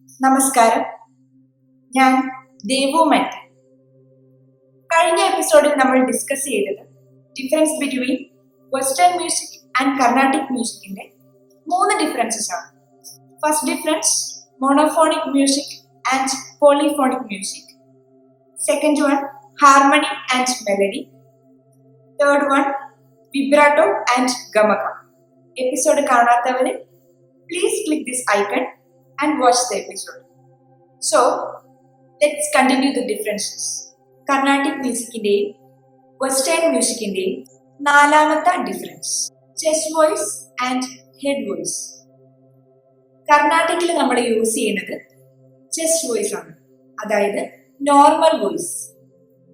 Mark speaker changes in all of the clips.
Speaker 1: നമസ്കാരം, ഞാൻ ദേവുമൻ. കഴിഞ്ഞ എപ്പിസോഡിൽ നമ്മൾ ഡിസ്കസ് ചെയ്തത് difference between western music and Carnatic മ്യൂസിക്കിന്റെ 3 ഡിഫറൻസസ് ആണ്. First difference monophonic music and polyphonic music. Second one harmony and melody. Third one vibrato and gamaka. Episode കാണാത്തവര് please click this icon and watch the episode. So, let's continue the differences. Carnatic musicindeyum Western musicindeyum നാലാമത്തെ difference chest voice and head voice. കർണാട്ടിക്കിൽ നമ്മൾ use ചെയ്യുന്നത് chest voice ആണ്, അതായത് normal voice.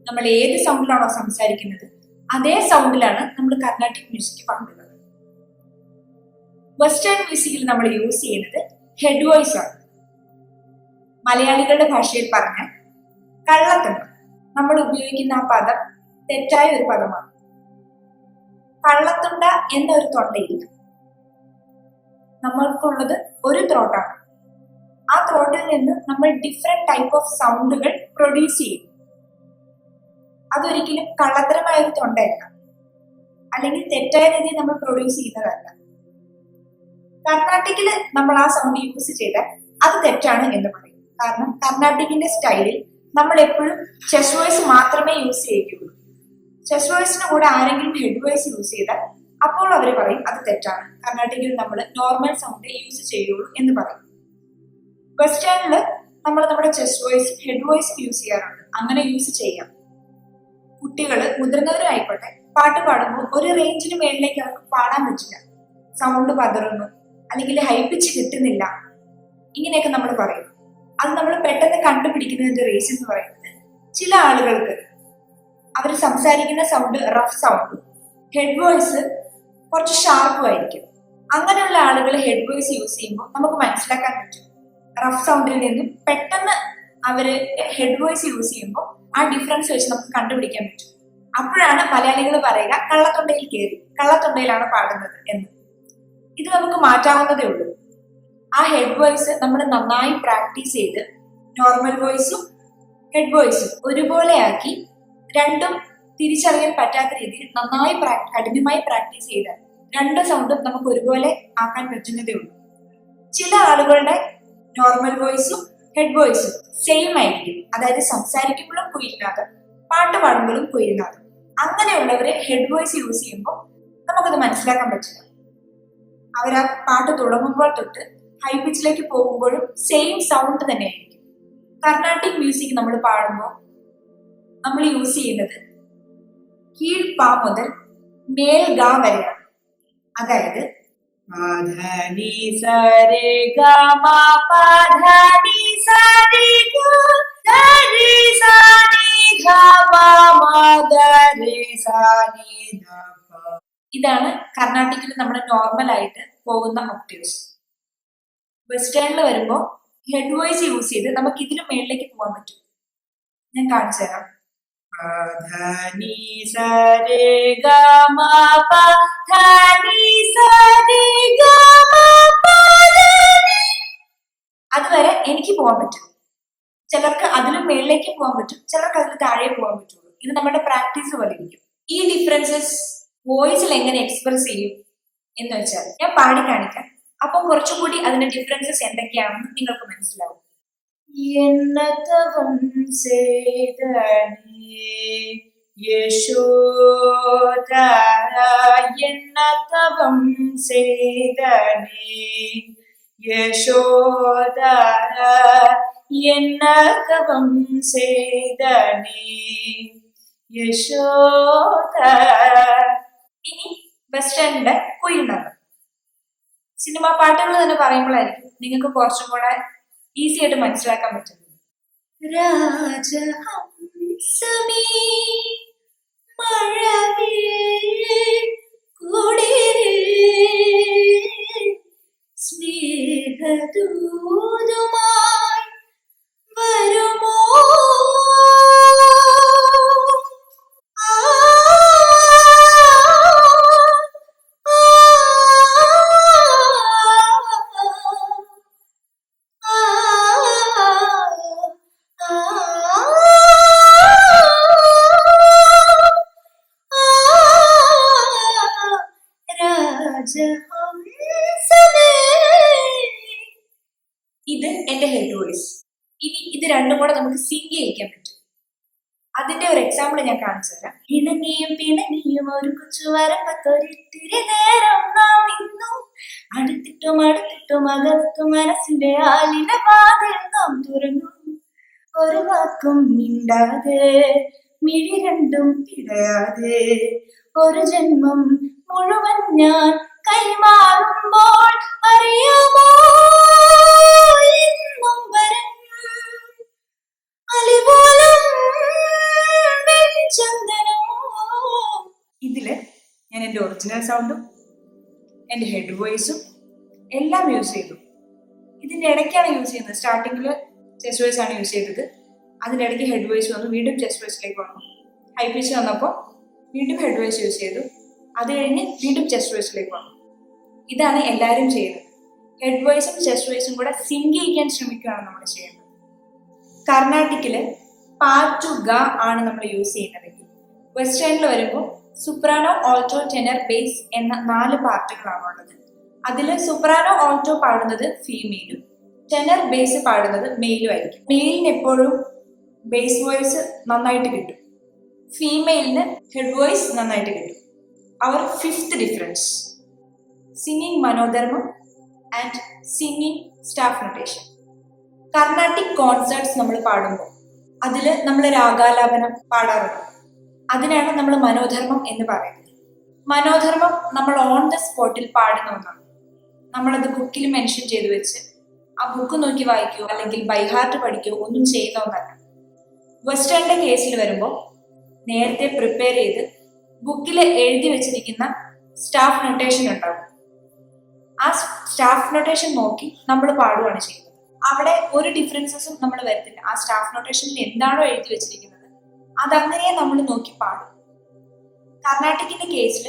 Speaker 1: നമ്മൾ ഏത് സൗണ്ടിലാണോ സംസാരിക്കുന്നത് അതേ സൗണ്ടിലാണ് നമ്മൾ കർണാട്ടിക് മ്യൂസിക് പാടുന്നത്. വെസ്റ്റേൺ മ്യൂസിക്കിൽ നമ്മൾ യൂസ് ചെയ്യുന്നത് ഹെഡ് വോയിസ് ആണ്. മലയാളികളുടെ ഭാഷയിൽ പറഞ്ഞാൽ കള്ളത്തുണ്ട. നമ്മൾ ഉപയോഗിക്കുന്ന ആ പദം തെറ്റായ ഒരു പദമാണ്. കള്ളത്തുണ്ട എന്നൊരു തൊണ്ടയില്ല. നമ്മൾക്കുള്ളത് ഒരു ത്രോട്ടാണ്. ആ ത്രോട്ടിൽ നിന്ന് നമ്മൾ ഡിഫറെന്റ് ടൈപ്പ് ഓഫ് സൗണ്ടുകൾ പ്രൊഡ്യൂസ് ചെയ്യും. അതൊരിക്കലും കള്ളത്തരമായ ഒരു തൊണ്ടയല്ല, അല്ലെങ്കിൽ തെറ്റായ രീതിയിൽ നമ്മൾ പ്രൊഡ്യൂസ് ചെയ്യുന്നതല്ല. കർണാട്ടിക്കില് നമ്മൾ ആ സൗണ്ട് യൂസ് ചെയ്താൽ അത് തെറ്റാണ് എന്ന് പറയും. കാരണം കർണാട്ടിക്കിന്റെ സ്റ്റൈലിൽ നമ്മൾ എപ്പോഴും ചെസ്റ്റ് വോയിസ് മാത്രമേ യൂസ് ചെയ്യുകയുള്ളൂ. ചെസ്റ്റ് വോയിസിന് കൂടെ ആരെങ്കിലും ഹെഡ് വോയിസ് യൂസ് ചെയ്താൽ അപ്പോൾ അവർ പറയും അത് തെറ്റാണ്, കർണാട്ടിക്കിൽ നമ്മൾ നോർമൽ സൗണ്ട് യൂസ് ചെയ്യുള്ളൂ എന്ന് പറയും. വെസ്റ്റേണില് നമ്മൾ നമ്മുടെ chest voice head voice use ചെയ്യാറുണ്ട്. അങ്ങനെ യൂസ് ചെയ്യാം. കുട്ടികള് മുതിർന്നവരും ആയിക്കോട്ടെ, പാട്ട് പാടുമ്പോൾ ഒരു റേഞ്ചിന് മേളിലേക്ക് അവർക്ക് പാടാൻ പറ്റില്ല, സൗണ്ട് പതറുന്നു, അല്ലെങ്കിൽ ഹൈ പിച്ച് കിട്ടുന്നില്ല, ഇങ്ങനെയൊക്കെ നമ്മൾ പറയും. അത് നമ്മൾ പെട്ടെന്ന് കണ്ടുപിടിക്കുന്നതിന്റെ റീസൺ എന്ന് പറയുന്നത്, ചില ആളുകൾക്ക് അവർ സംസാരിക്കുന്ന സൗണ്ട് റഫ് സൗണ്ടും ഹെഡ് വോയിസ് കുറച്ച് ഷാർപ്പും ആയിരിക്കും. അങ്ങനെയുള്ള ആളുകൾ ഹെഡ് വോയിസ് യൂസ് ചെയ്യുമ്പോൾ നമുക്ക് മനസ്സിലാക്കാൻ പറ്റും. റഫ് സൗണ്ടിൽ നിന്നും പെട്ടെന്ന് അവര് ഹെഡ് വോയിസ് യൂസ് ചെയ്യുമ്പോൾ ആ ഡിഫറൻസ് വെച്ച് നമുക്ക് കണ്ടുപിടിക്കാൻ പറ്റും. അപ്പോഴാണ് മലയാളികൾ പറയുക കള്ളത്തൊണ്ടയിൽ കയറി, കള്ളത്തൊണ്ടയിലാണ് പാടുന്നത് എന്ന്. ഇത് നമുക്ക് മാറ്റാവുന്നതേ ഉള്ളൂ. ആ ഹെഡ് വോയിസ് നമ്മൾ നന്നായി പ്രാക്ടീസ് ചെയ്ത് നോർമൽ വോയിസും ഹെഡ് വോയിസും ഒരുപോലെയാക്കി രണ്ടും തിരിച്ചറിയാൻ പറ്റാത്ത രീതിയിൽ നന്നായി കഠിനമായി പ്രാക്ടീസ് ചെയ്താൽ രണ്ട് സൗണ്ടും നമുക്ക് ഒരുപോലെ ആക്കാൻ പറ്റുന്നതേ ഉള്ളൂ. ചില ആളുകളുടെ നോർമൽ വോയിസും ഹെഡ് വോയിസും സെയിം ആയിരിക്കും, അതായത് സംസാരിക്കുമ്പോഴും കുയിലിനാഥം, പാട്ട് പാടുമ്പോഴും കുയിലിനാഥം. അങ്ങനെയുള്ളവര് ഹെഡ് വോയിസ് യൂസ് ചെയ്യുമ്പോൾ നമുക്കത് മനസ്സിലാക്കാൻ പറ്റില്ല. അവർ ആ പാട്ട് തുടങ്ങുമ്പോൾ തൊട്ട് ഹൈ പിച്ചിലേക്ക് പോകുമ്പോഴും സെയിം സൗണ്ട് തന്നെയായിരിക്കും. കർണാട്ടിക് മ്യൂസിക് നമ്മൾ പാടുമ്പോൾ നമ്മൾ യൂസ് ചെയ്യുന്നത് കീഴ്പാ മുതൽ മേൽ ഗാ വരെയാണ്. അതായത് ഇതാണ് കർണാട്ടിക്കിൽ നമ്മൾ നോർമൽ ആയിട്ട് പോകുന്ന ഒക്ടേവ്സ്. വെസ്റ്റേണിൽ വരുമ്പോൾ ഹെഡ് വോയിസ് യൂസ് ചെയ്ത് നമുക്ക് ഇതിന് മേളിലേക്ക് പോകാൻ പറ്റും. ഞാൻ കാണിച്ചു തരാം. അതുവരെ എനിക്ക് പോകാൻ പറ്റും. ചിലർക്ക് അതിലും മേളിലേക്ക് പോകാൻ പറ്റും, ചിലർക്ക് അതിന് താഴെ പോകാൻ പറ്റുള്ളൂ. ഇത് നമ്മുടെ പ്രാക്ടീസ് പോലെ ഇരിക്കും. ഈ ഡിഫറൻസസ് വോയിസിൽ എങ്ങനെ എക്സ്പ്രസ് ചെയ്യും എന്ന് വെച്ചാൽ ഞാൻ പാടി കാണിക്കാം. അപ്പം കുറച്ചുകൂടി അതിന്റെ ഡിഫറൻസസ് എന്തൊക്കെയാണെന്ന് നിങ്ങൾക്ക് മനസ്സിലാവും. എന്നതവം ചെയ്തനേ യശോദ, എന്നതവം ചെയ്തനേ യശോദ, എന്നതവം ചെയ്തനേ യശോദ. ഇനി വെസ്റ്റേണിന്റെ കുയിലിനാഥം. സിനിമാ പാട്ടുകൾ തന്നെ പറയുമ്പോഴായിരിക്കും നിങ്ങൾക്ക് കുറച്ചും കൂടെ ഈസി ആയിട്ട് മനസ്സിലാക്കാൻ പറ്റുന്നത്. രാജഹംസമേ മഴവിൽ കുളിരിൽ സ്നേഹദൂതുമായി വരുമോ, എന്റെ ഹെഡ് വോയിസ്. ഇനി ഇത് രണ്ടും കൂടെ നമുക്ക് സിങ്ക് ചെയ്യിക്കാൻ പറ്റും. അതിന്റെ ഒരു എക്സാമ്പിൾ ഞാൻ കാണിച്ചു തരാം. ഇണങ്ങിയും പിണങ്ങിയും ഒരു കൊച്ചു വരമ്പത്തൊരിത്തിരി നേരം നാം നിന്നു, അടുത്തിട്ടും അടുത്തിട്ടും അകത്തും മനസ്സിന്റെ ആലിന വാതിൽ നാം തുറന്നു, ഒരു വാക്കും മിണ്ടാതെ മിഴി രണ്ടും പിടയാതെ ഒരു ജന്മം മുഴുവൻ ഞാൻ കൈമാറുമ്പോൾ അറിയാമോ എന്നും വരും അലിപോലും ചന്ദനോ. ഇതില് ഞാൻ എന്റെ ഒറിജിനൽ സൗണ്ടും എന്റെ ഹെഡ് വോയിസും എല്ലാം യൂസ് ചെയ്തു. ഇതിന്റെ ഇടയ്ക്കാണ് യൂസ് ചെയ്യുന്നത്. സ്റ്റാർട്ടിങ്ങിൽ ചെസ്റ്റ് വോയിസ് ആണ് യൂസ് ചെയ്തത്, അതിനിടയ്ക്ക് ഹെഡ് വോയിസ് വന്നു, വീണ്ടും ചെസ്റ്റ് വോയിസിലേക്ക് വന്നു. ഹൈ പിച്ച് വന്നപ്പോൾ വീണ്ടും ഹെഡ് വോയിസ് യൂസ് ചെയ്തു, അത് കഴിഞ്ഞ് വീണ്ടും ചെസ്റ്റ് വോയിസിലേക്ക് വന്നു. ഇതാണ് എല്ലാവരും ചെയ്യുന്നത്. ഹെഡ് വോയിസും ചെസ്റ്റ് വോയിസും കൂടെ സിങ്ക് ചെയ്യിക്കാൻ ശ്രമിക്കുകയാണ് നമ്മൾ ചെയ്യുന്നത്. കർണാട്ടിക്കില് പാ ടു ഗ ആണ് നമ്മൾ യൂസ് ചെയ്യുന്നതെങ്കിൽ, വെസ്റ്റേണിൽ വരുമ്പോൾ സുപ്രാനോ, ഓൾട്ടോ, ടെനർ, ബേസ് എന്ന 4 പാർട്ടുകളാണുള്ളത്. അതിൽ സുപ്രാനോ, ഓൾട്ടോ പാടുന്നത് ഫീമെയിലും ടെനർ, ബേസ് പാടുന്നത് മെയിലും ആയിരിക്കും. മെയിലിന് എപ്പോഴും ബേസ് വോയിസ് നന്നായിട്ട് കിട്ടും, ഫീമെയിലിന് ഹെഡ് വോയിസ് നന്നായിട്ട് കിട്ടും. അവർ 5th difference, singing manodharma and singing staff notation. Carnatic concerts നമ്മൾ പാടുമ്പോൾ അതിൽ നമ്മൾ രാഗാലാപനം പാടാറുണ്ട്. അതിനാണ് നമ്മൾ മനോധർമ്മം എന്ന് പറയുന്നത്. മനോധർമ്മം നമ്മൾ ഓൺ ദ സ്പോട്ടിൽ പാടുന്ന ഒന്നാണ്. നമ്മളത് ബുക്കിൽ മെൻഷൻ ചെയ്ത് വെച്ച് ആ ബുക്ക് നോക്കി വായിക്കുകയോ അല്ലെങ്കിൽ ബൈഹാർട്ട് പഠിക്കുകയോ ഒന്നും ചെയ്യുന്ന ഒന്നല്ല. വെസ്റ്റേണിന്റെ കേസിൽ വരുമ്പോൾ നേരത്തെ പ്രിപ്പയർ ചെയ്ത് ബുക്കിൽ എഴുതി വെച്ചിരിക്കുന്ന സ്റ്റാഫ് നൊട്ടേഷൻ ഉണ്ടാകും. ആ സ്റ്റാഫ് നൊട്ടേഷൻ നോക്കി നമ്മൾ പാടുകയാണ് ചെയ്യുന്നത്. അവിടെ ഒരു ഡിഫറൻസസും നമ്മൾ വരുത്തില്ല. ആ സ്റ്റാഫ് നൊട്ടേഷനിൽ എന്താണോ എഴുതി വെച്ചിരിക്കുന്നത് അതങ്ങനെ നമ്മൾ നോക്കി പാടും. കർണാട്ടിക്കിന്റെ കേസിൽ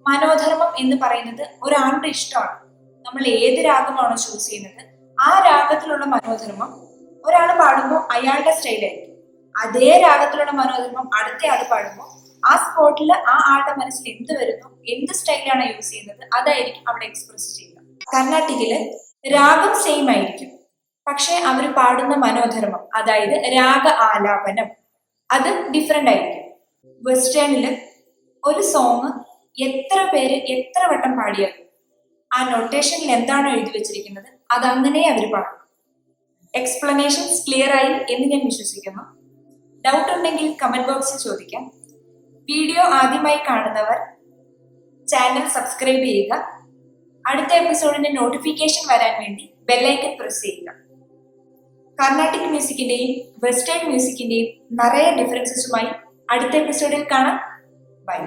Speaker 1: മനോധർമ്മം എന്ന് പറയുന്നത് ഒരാളുടെ ഇഷ്ടമാണ്. നമ്മൾ ഏത് രാഗമാണോ ചൂസ് ചെയ്യുന്നത് ആ രാഗത്തിലുള്ള മനോധർമ്മം ഒരാൾ പാടുമ്പോൾ അയാളുടെ സ്റ്റൈലായിരിക്കും. അതേ രാഗത്തിലുള്ള മനോധർമ്മം അടുത്ത ആൾ പാടുമ്പോൾ ആ സ്പോട്ടിൽ ആ ആളുടെ മനസ്സിൽ എന്ത് വരുന്നു, എന്ത് സ്റ്റൈലാണ് യൂസ് ചെയ്യുന്നത് അതായിരിക്കും അവിടെ എക്സ്പ്രസ് ചെയ്യുക. കർണാട്ടിക്കില് രാഗം സെയിം ആയിരിക്കും, പക്ഷെ അവർ പാടുന്ന മനോധർമ്മം അതായത് രാഗ ആലാപനം അത് ഡിഫറെന്റ് ആയിരിക്കും. വെസ്റ്റേണില് ഒരു സോങ് എത്ര പേര് എത്ര വട്ടം പാടിയാലും ആ നൊട്ടേഷനിൽ എന്താണോ എഴുതി വെച്ചിരിക്കുന്നത് അതങ്ങനെ അവർ പാടും. എക്സ്പ്ലനേഷൻസ് ക്ലിയർ ആയി എന്ന് ഞാൻ വിശ്വസിക്കുന്നു. ഡൗട്ട് ഉണ്ടെങ്കിൽ കമന്റ് ബോക്സിൽ ചോദിക്കാം. വീഡിയോ ആദ്യമായി കാണുന്നവർ ചാനൽ സബ്സ്ക്രൈബ് ചെയ്യുക. അടുത്ത എപ്പിസോഡിന്റെ നോട്ടിഫിക്കേഷൻ വരാൻ വേണ്ടി ബെല്ലൈക്കൺ പ്രസ് ചെയ്യുക. കർണാട്ടിക് മ്യൂസിക്കിന്റെയും വെസ്റ്റേൺ മ്യൂസിക്കിന്റെയും നിറയെ ഡിഫറൻസസുമായി അടുത്ത എപ്പിസോഡിൽ കാണാം. ബൈ.